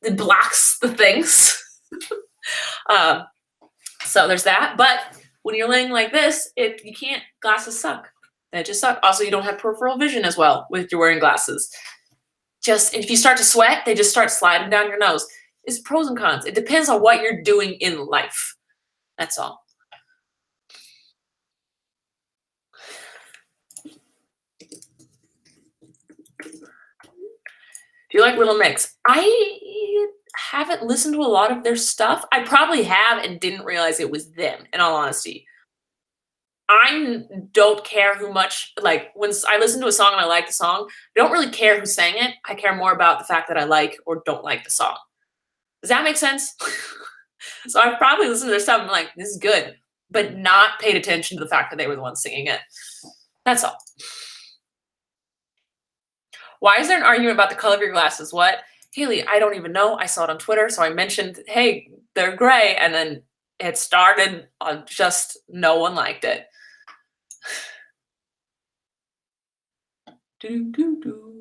it blocks the things. So there's that. But when you're laying like this, you can't. Glasses suck. They just suck. Also, you don't have peripheral vision as well with you're wearing glasses. Just if you start to sweat, they just start sliding down your nose. It's pros and cons. It depends on what you're doing in life. That's all. Do you like Little Mix? I haven't listened to a lot of their stuff. I probably have and didn't realize it was them, in all honesty. I don't care who much, when I listen to a song and I like the song, I don't really care who sang it. I care more about the fact that I like or don't like the song. Does that make sense? So I've probably listened to their stuff and I'm like, this is good, but not paid attention to the fact that they were the ones singing it. That's all. Why is there an argument about the color of your glasses? What? Haley, I don't even know. I saw it on Twitter, so I mentioned, hey, they're gray, and then it started on just no one liked it. Do do do.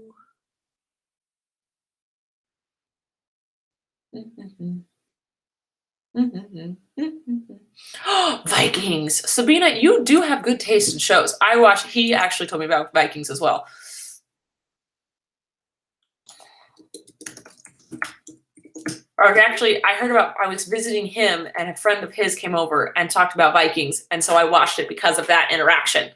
Vikings. Sabina, you do have good taste in shows. He actually told me about Vikings as well. Or actually, I was visiting him and a friend of his came over and talked about Vikings. And so I watched it because of that interaction.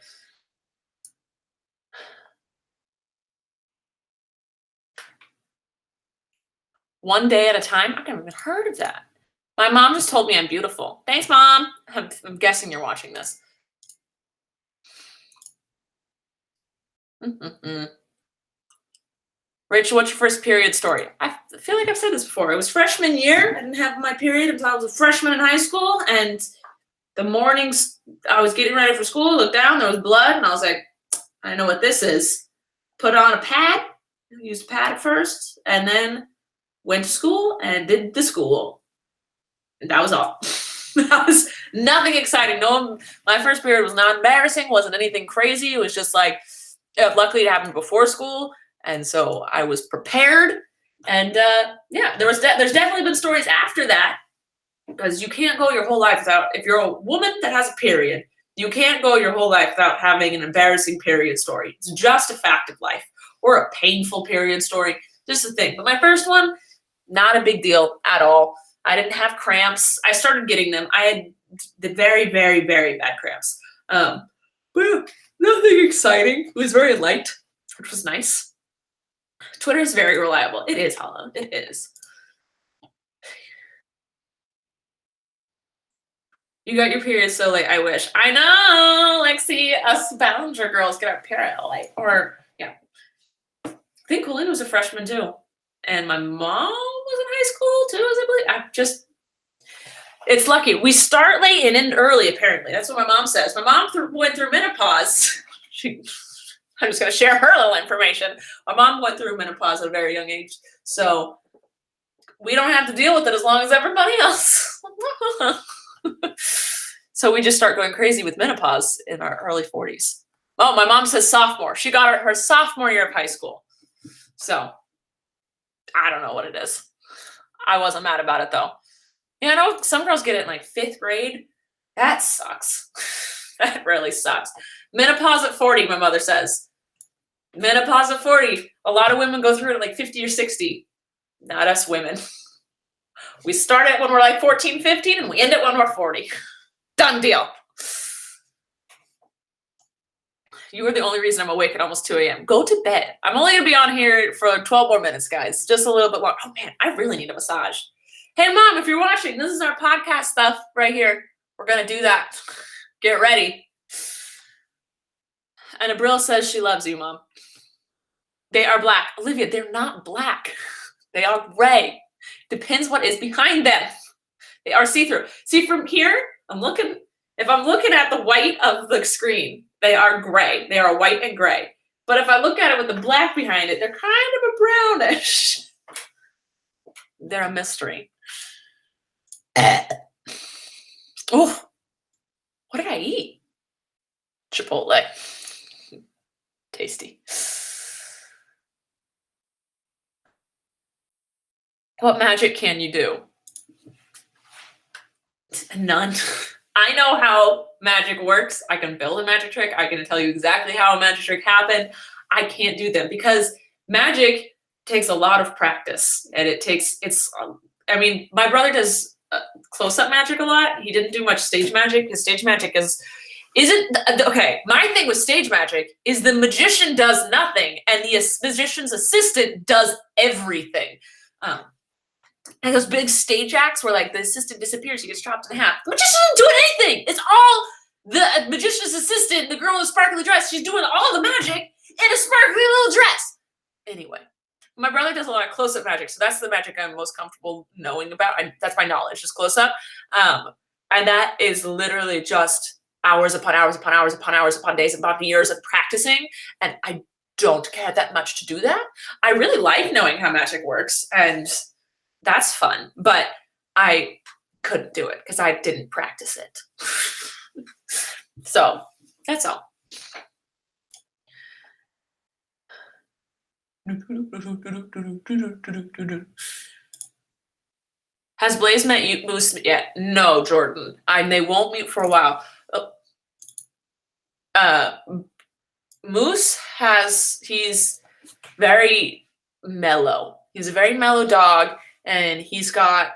One day at a time? I've never even heard of that. My mom just told me I'm beautiful. Thanks, Mom. I'm guessing you're watching this. Rachel, what's your first period story? I feel like I've said this before. It was freshman year. I didn't have my period until I was a freshman in high school. And the mornings I was getting ready for school, looked down, there was blood, and I was like, I know what this is. Put on a pad, used a pad at first, and then went to school and did the school. And that was all. That was nothing exciting. My first period was not embarrassing, wasn't anything crazy. It was just like, luckily it happened before school. And so I was prepared. And there's definitely been stories after that, because you can't go your whole life without, if you're a woman that has a period, you can't go your whole life without having an embarrassing period story. It's just a fact of life. Or a painful period story, just a thing. But my first one, not a big deal at all. I didn't have cramps. I started getting them. I had the very, very, very bad cramps. But nothing exciting. It was very light, which was nice. Twitter is very reliable. It is, Hollow. It is. You got your period so late, I wish. I know! Lexi, us Ballinger girls get our period late. Or, yeah. I think Colleen was a freshman, too. And my mom was in high school, too, as I believe. It's lucky. We start late and end early, apparently. That's what my mom says. My mom went through menopause. I'm just going to share her little information. My mom went through menopause at a very young age. So we don't have to deal with it as long as everybody else. So we just start going crazy with menopause in our early 40s. Oh, my mom says sophomore. She got her sophomore year of high school. So I don't know what it is. I wasn't mad about it, though. Yeah, I know some girls get it in like 5th grade. That sucks. That really sucks. Menopause at 40, my mother says. Menopause at 40. A lot of women go through it at like 50 or 60. Not us women. We start it when we're like 14, 15, and we end it when we're 40. Done deal. You are the only reason I'm awake at almost 2 a.m. Go to bed. I'm only going to be on here for 12 more minutes, guys. Just a little bit long. Oh, man, I really need a massage. Hey, Mom, if you're watching, this is our podcast stuff right here. We're going to do that. Get ready. And Abril says she loves you, Mom. They are black. Olivia, they're not black. They are gray. Depends what is behind them. They are see-through. See, from here, if I'm looking at the white of the screen, they are gray. They are white and gray. But if I look at it with the black behind it, they're kind of a brownish. They're a mystery. Oh, what did I eat? Chipotle. Tasty. What magic can you do? None. I know how magic works. I can build a magic trick. I can tell you exactly how a magic trick happened. I can't do them because magic takes a lot of practice, and my brother does close-up magic a lot. He didn't do much stage magic because stage magic my thing with stage magic is the magician does nothing and the magician's assistant does everything. And those big stage acts where like the assistant disappears, he gets chopped in half. The magician isn't doing anything. It's all the magician's assistant, the girl in the sparkly dress. She's doing all the magic in a sparkly little dress. Anyway, my brother does a lot of close-up magic, so that's the magic I'm most comfortable knowing about. That's my knowledge, just close-up. And that is literally just hours upon hours upon hours upon hours upon days upon years of practicing. And don't care that much to do that. I really like knowing how magic works, and that's fun, but I couldn't do it because I didn't practice it. So that's all. Has Blaze met you, Moose yet? No, Jordan. They won't mute for a while. Moose he's very mellow. He's a very mellow dog, and he's got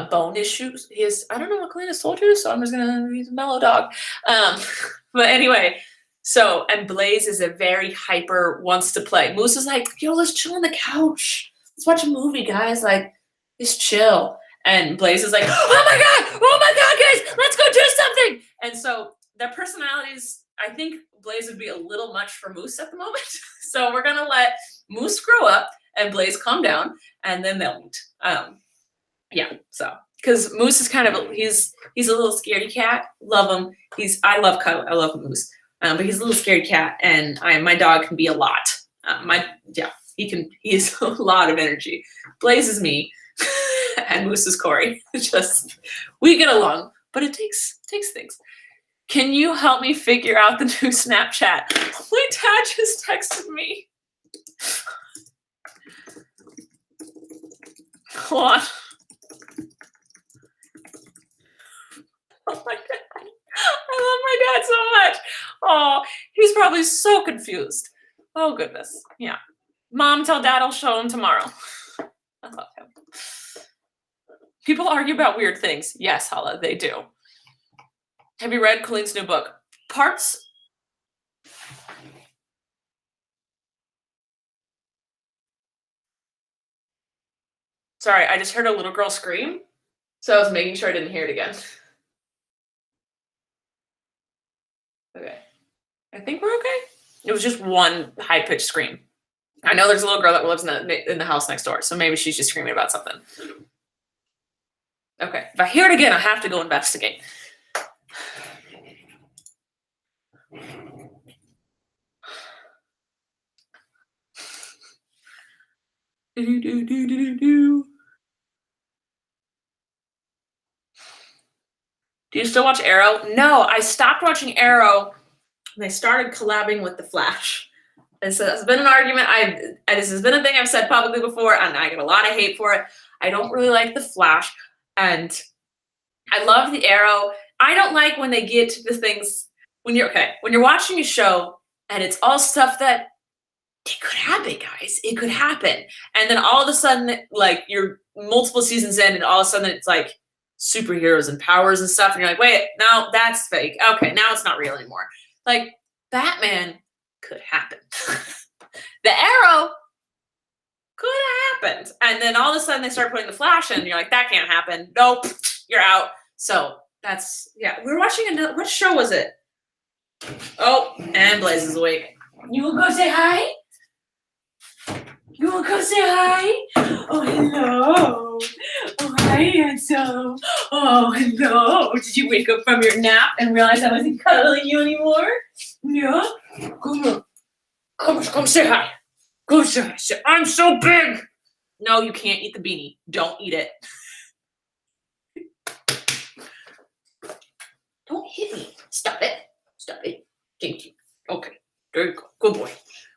bone issues. I don't know what Kalina told you, so I'm just gonna, he's a mellow dog. But anyway, and Blaze is a very hyper, wants to play. Moose is like, yo, let's chill on the couch. Let's watch a movie, guys. Like, just chill. And Blaze is like, oh my god, guys, let's go do something. And so their personalities, I think Blaze would be a little much for Moose at the moment. So we're gonna let Moose grow up and Blaze calm down, and then they'll meet. Yeah, so because Moose is kind of he's a little scaredy cat. Love him. I love Cuddle. I love Moose. But he's a little scaredy cat, and my dog can be a lot. He has a lot of energy. Blaze is me, and Moose is Corey. We get along, but it takes things. Can you help me figure out the new Snapchat? My dad just texted me. Hold on. Oh my god. I love my dad so much. Oh, he's probably so confused. Oh goodness. Yeah. Mom, tell Dad I'll show him tomorrow. I love him. People argue about weird things. Yes, Hala, they do. Have you read Colleen's new book? Parts. Sorry, I just heard a little girl scream, so I was making sure I didn't hear it again. Okay. I think we're okay. It was just one high-pitched scream. I know there's a little girl that lives in the house next door, so maybe she's just screaming about something. Okay. If I hear it again, I have to go investigate. Do you still watch Arrow? No, I stopped watching Arrow when they started collabing with The Flash. This has been an argument. This has been a thing I've said publicly before, and I get a lot of hate for it. I don't really like The Flash, and I love the Arrow. I don't like when they get to the things when you're watching a show and it's all stuff that it could happen, guys. It could happen, and then all of a sudden, like you're multiple seasons in, and all of a sudden it's like superheroes and powers and stuff, and you're like, wait, no, that's fake. Okay, now it's not real anymore. Like Batman could happen. The Arrow could have happened. And then all of a sudden they start putting the Flash in, and you're like, that can't happen. Nope, you're out. So that's, yeah. We were watching what show was it? Oh, and Blaze is awake. You wanna go say hi? You wanna go say hi? Oh, hello. Oh, hi, handsome. Oh, hello. Did you wake up from your nap and realize I wasn't cuddling you anymore? Yeah? Come on. Come say hi. Go say hi. I'm so big. No, you can't eat the beanie. Don't eat it. Don't hit me. Stop it. Stop it. Thank you. Okay. There you go. Good boy.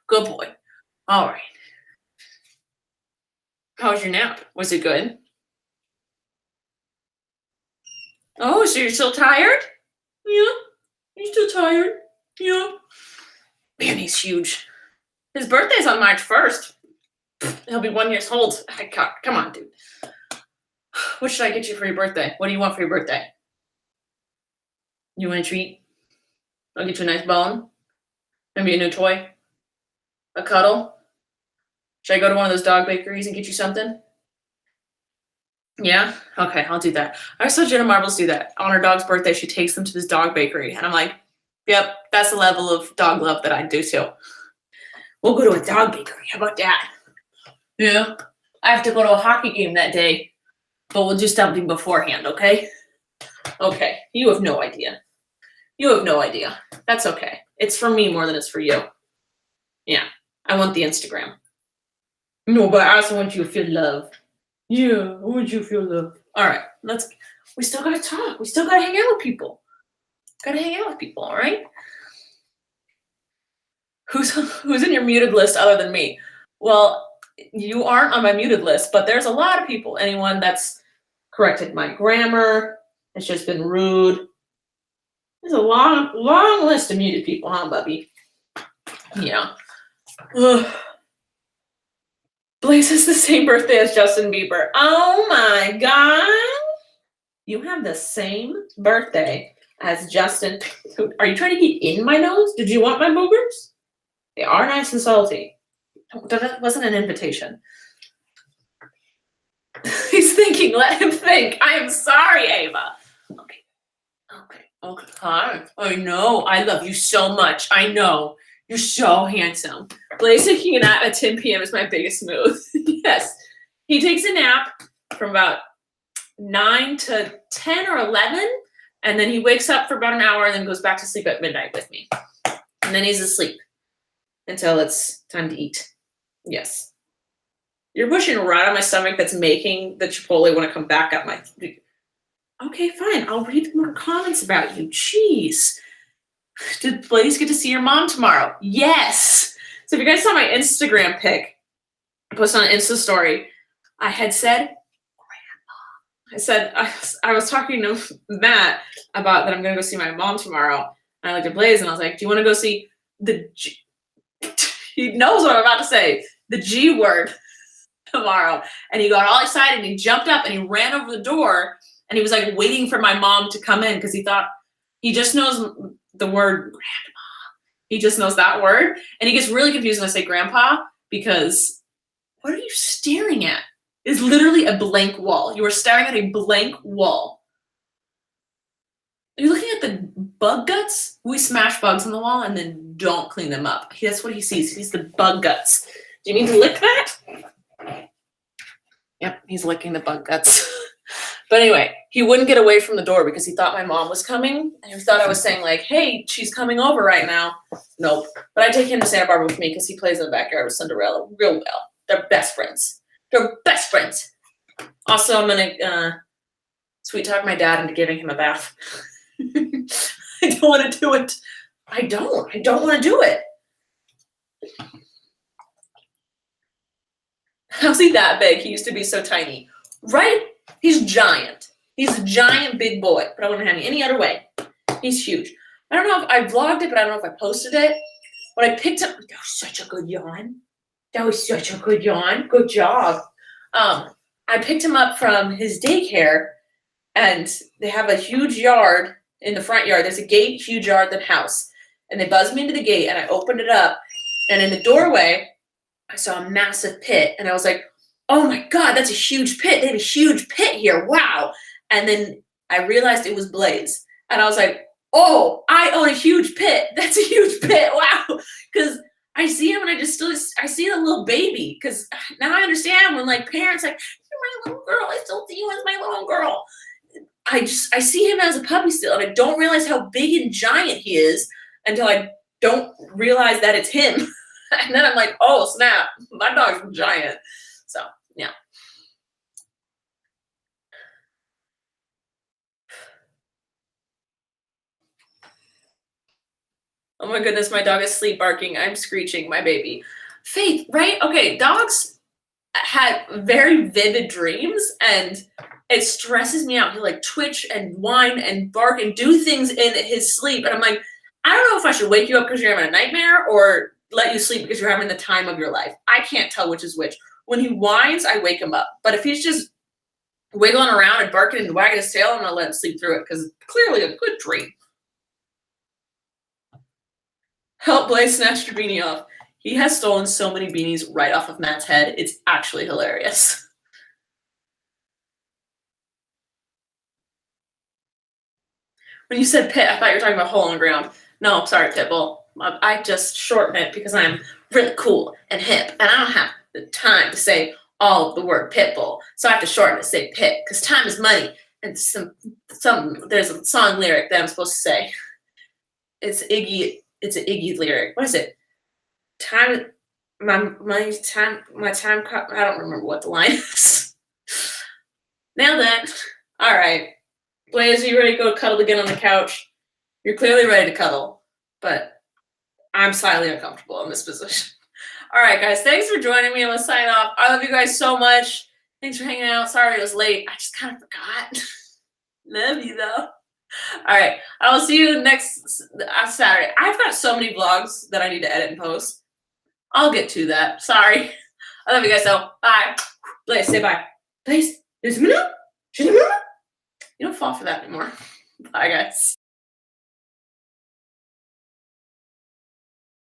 Good boy. All right. How was your nap? Was it good? Oh, so you're still tired? Yeah. You're still tired? Yeah. Man, he's huge. His birthday's on March 1st. He'll be 1 year old. Come on, dude. What should I get you for your birthday? What do you want for your birthday? You want a treat? I'll get you a nice bone. Maybe a new toy. A cuddle. Should I go to one of those dog bakeries and get you something? Yeah? Okay, I'll do that. I saw Jenna Marbles do that. On her dog's birthday, she takes them to this dog bakery. And I'm like, yep, that's the level of dog love that I do too. We'll go to a dog bakery. How about that? Yeah. I have to go to a hockey game that day, but we'll do something beforehand, okay? Okay. You have no idea. You have no idea. That's okay. It's for me more than it's for you. Yeah, I want the Instagram. No, but I also want you to feel love. Yeah, I want you to feel love. All right, we still gotta talk. We still gotta hang out with people. Gotta hang out with people, all right? Who's in your muted list other than me? Well, you aren't on my muted list, but there's a lot of people. Anyone that's corrected my grammar, has just been rude. There's a long, long list of muted people, huh, Bubby? Yeah. Ugh. Blaze has the same birthday as Justin Bieber. Oh my god. You have the same birthday as Justin. Are you trying to get in my nose? Did you want my boogers? They are nice and salty. That wasn't an invitation. He's thinking, let him think. I am sorry, Ava. Okay. Hi. I know. I love you so much. I know. You're so handsome. Blaze taking a nap at 10 p.m. is my biggest move. Yes. He takes a nap from about 9 to 10 or 11, and then he wakes up for about an hour and then goes back to sleep at midnight with me. And then he's asleep until it's time to eat. Yes. You're pushing right on my stomach that's making the Chipotle want to come back up my... Okay, fine. I'll read more comments about you. Jeez. Did Blaze get to see your mom tomorrow? Yes. So if you guys saw my Instagram pic, I posted on an Insta story, I had said, I was talking to Matt about that I'm going to go see my mom tomorrow. And I looked at Blaze and I was like, do you want to go see the G... He knows what I'm about to say. The G word tomorrow. And he got all excited and he jumped up and he ran over the door and he was like waiting for my mom to come in because he thought he just knows the word grandma. He just knows that word. And he gets really confused when I say grandpa because what are you staring at? It's literally a blank wall. You are staring at a blank wall. Are you looking at the bug guts? We smash bugs on the wall and then don't clean them up. That's what he sees. He sees the bug guts. Do you mean to lick that? Yep, he's licking the bug guts. But anyway, he wouldn't get away from the door because he thought my mom was coming. And he thought I was saying like, hey, she's coming over right now. Nope. But I take him to Santa Barbara with me because he plays in the backyard with Cinderella real well. They're best friends. They're best friends. Also, I'm going to sweet talk my dad into giving him a bath. I don't want to do it. I don't want to do it. How's he that big? He used to be so tiny. Right? He's giant. He's a giant big boy, but I wouldn't have him any other way. He's huge. I don't know if I vlogged it, but I don't know if I posted it. When I picked up, that was such a good yawn. That was such a good yawn. Good job. I picked him up from his daycare, and they have a huge yard in the front yard. There's a gate, huge yard, then house. And they buzzed me into the gate, and I opened it up, and in the doorway, I saw a massive pit, and I was like, oh my God, that's a huge pit. They have a huge pit here. Wow. And then I realized it was Blaze. And I was like, oh, I own a huge pit. That's a huge pit. Wow. Because I see him and I see the little baby. Because now I understand when like parents like, you're my little girl. I still see you as my little girl. I see him as a puppy still. And I don't realize how big and giant he is until I don't realize that it's him. And then I'm like, oh, snap. My dog's giant. So, yeah. Oh my goodness, my dog is sleep barking. I'm screeching, my baby. Faith, right? Okay, dogs had very vivid dreams and it stresses me out. He'll like twitch and whine and bark and do things in his sleep. And I'm like, I don't know if I should wake you up because you're having a nightmare or let you sleep because you're having the time of your life. I can't tell which is which. When he whines, I wake him up. But if he's just wiggling around and barking and wagging his tail, I'm gonna let him sleep through it because it's clearly a good dream. Help Blaze snatch your beanie off. He has stolen so many beanies right off of Matt's head. It's actually hilarious. When you said pit, I thought you were talking about hole in the ground. No, sorry, Pitbull. I just shorten it because I'm really cool and hip, and I don't have the time to say all of the word Pitbull. So I have to shorten it to say pit, because time is money. And there's a song lyric that I'm supposed to say. It's an Iggy lyric. What is it? Time, my time. I don't remember what the line is. Nailed it. All right, Blaze, are you ready to go cuddle again on the couch? You're clearly ready to cuddle, but I'm slightly uncomfortable in this position. All right, guys, thanks for joining me. I'm gonna sign off. I love you guys so much. Thanks for hanging out. Sorry it was late. I just kind of forgot. Love you though. All right, I will see you next Saturday. I've got so many vlogs that I need to edit and post. I'll get to that. Sorry. I love you guys though. Bye. Blaze, say bye. Blaze, you don't fall for that anymore. Bye, guys.